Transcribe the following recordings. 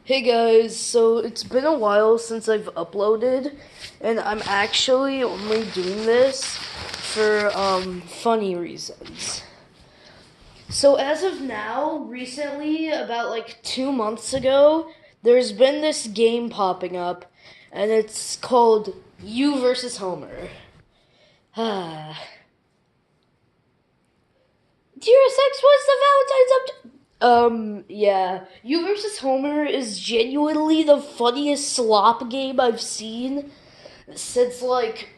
Hey guys, so it's been a while since I've uploaded, and I'm actually only doing this for funny reasons. So as of now, recently, about like 2 months ago, there's been this game popping up, and it's called You versus Homer. Ah. Dearest X, what's the Valentine's up to? Yeah. You versus Homer is genuinely the funniest slop game I've seen since, like,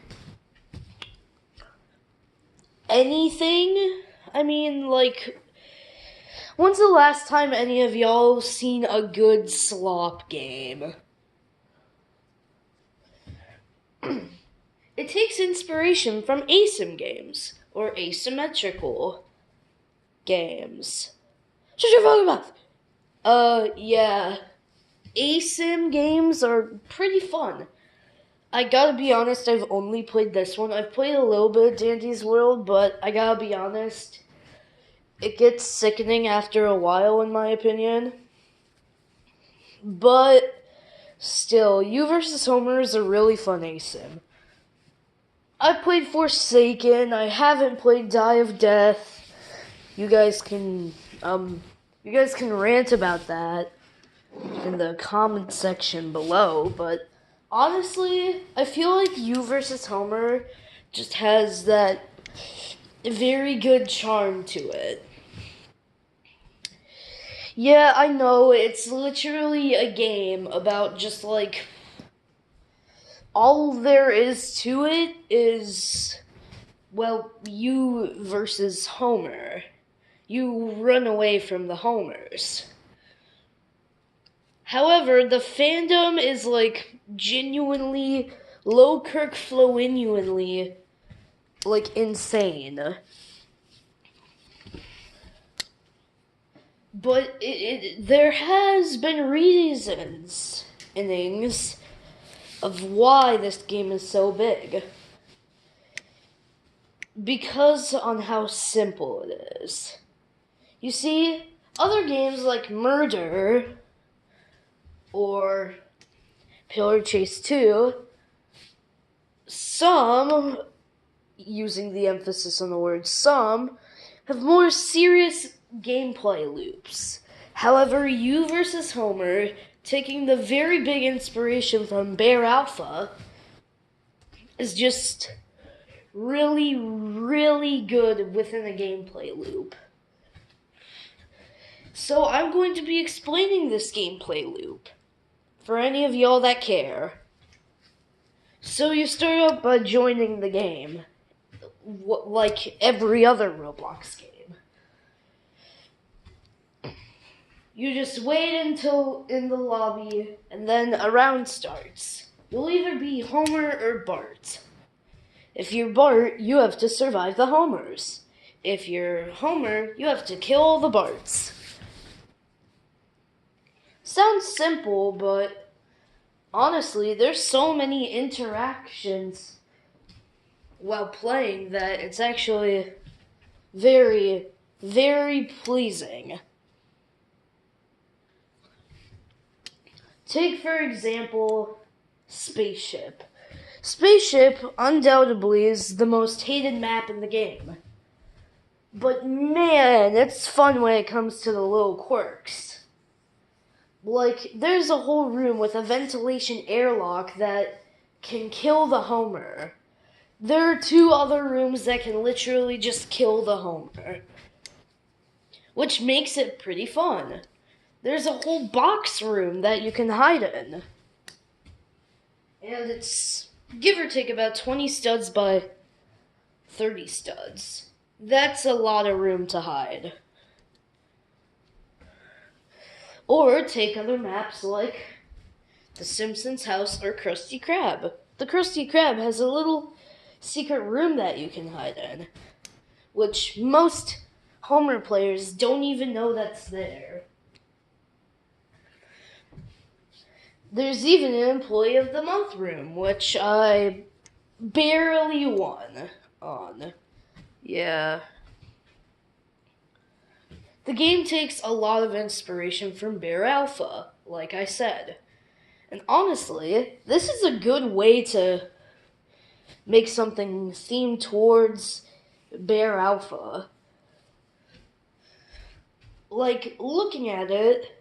anything. I mean, like, when's the last time any of y'all seen a good slop game? It takes inspiration from ASIM games, or asymmetrical games. Shut your fucking mouth! Yeah. ASIM games are pretty fun. I gotta be honest, I've only played this one. I've played a little bit of Dandy's World, but I gotta be honest, it gets sickening after a while, in my opinion. But still, You vs. Homer is a really fun ASIM. I've played Forsaken. I haven't played Die of Death. You guys can rant about that in the comment section below, but honestly, I feel like You versus Homer just has that very good charm to it. Yeah, I know, it's literally a game about just like all there is to it is, well, you versus Homer. You run away from the Homers. However, the fandom is like genuinely low Kirk Flowinually like insane. But there has been reasons, innings, of why this game is so big. Because on how simple it is. You see, other games like Murder or Pillar Chase 2, some, using the emphasis on the word some, have more serious gameplay loops. However, You versus Homer, taking the very big inspiration from Bear Alpha, is just really, really good within a gameplay loop. So I'm going to be explaining this gameplay loop for any of y'all that care. So you start out by joining the game, like every other Roblox game. You just wait until in the lobby, and then a round starts. You'll either be Homer or Bart. If you're Bart, you have to survive the Homers. If you're Homer, you have to kill all the Barts. Sounds simple, but honestly, there's so many interactions while playing that it's actually very, very pleasing. Take, for example, Spaceship. Spaceship, undoubtedly, is the most hated map in the game. But man, it's fun when it comes to the little quirks. Like, there's a whole room with a ventilation airlock that can kill the Homer. There are 2 other rooms that can literally just kill the Homer, which makes it pretty fun. There's a whole box room that you can hide in. And it's give or take about 20 studs by 30 studs. That's a lot of room to hide. Or take other maps like The Simpsons house or Krusty Krab. The Krusty Krab has a little secret room that you can hide in, which most Homer players don't even know that's there. There's even an Employee of the Month room, which I barely won on. Yeah. The game takes a lot of inspiration from Bear Alpha, like I said. And honestly, this is a good way to make something themed towards Bear Alpha. Like, looking at it,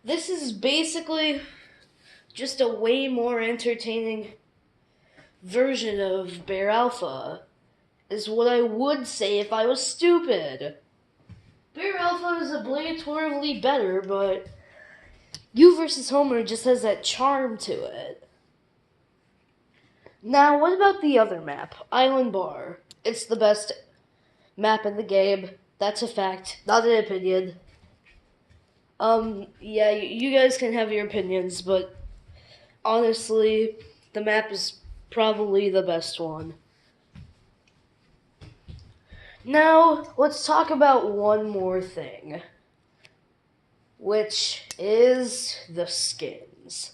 this is basically just a way more entertaining version of Bear Alpha, is what I would say if I was stupid. Bear Alpha is obligatorily better, but You versus Homer just has that charm to it. Now, what about the other map, Island Bar? It's the best map in the game. That's a fact, not an opinion. Yeah, you guys can have your opinions, but honestly, the map is probably the best one. Now, let's talk about one more thing, which is the skins.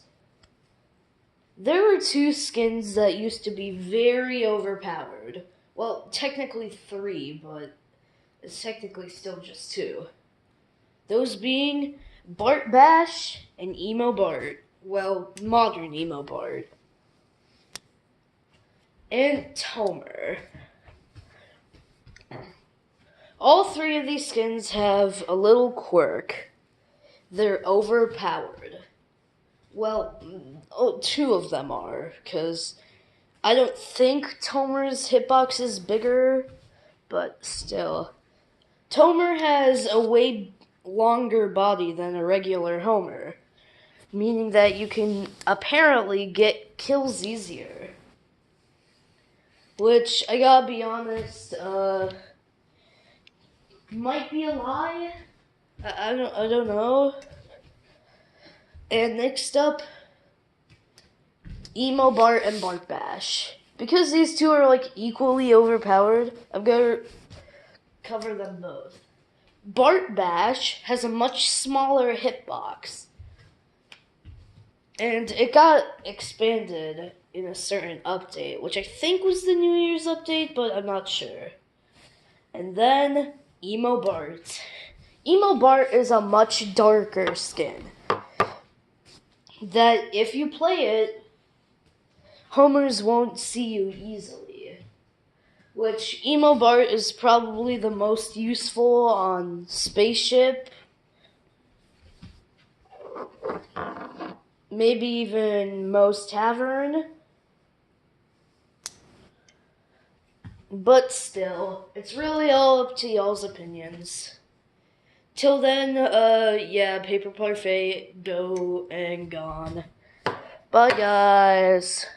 There were two skins that used to be very overpowered. Well, technically three, but it's technically still just two. Those being Bart Bash and Emo Bart. Well, modern Emo Bart. And Tomer. All three of these skins have a little quirk. They're overpowered. Well, two of them are, because I don't think Tomer's hitbox is bigger, but still. Tomer has a way longer body than a regular Homer, meaning that you can apparently get kills easier. Which, I gotta be honest, might be a lie. I don't know. And next up, Emo Bart and Bart Bash. Because these two are like equally overpowered, I'm gonna cover them both. Bart Bash has a much smaller hitbox. And it got expanded in a certain update, which I think was the New Year's update, but I'm not sure. And then Emo Bart. Emo Bart is a much darker skin that if you play it, Homers won't see you easily. Which Emo Bart is probably the most useful on Spaceship. Maybe even Moe's Tavern. But still, it's really all up to y'all's opinions. Till then, yeah, Paper Parfait, go and gone. Bye, guys.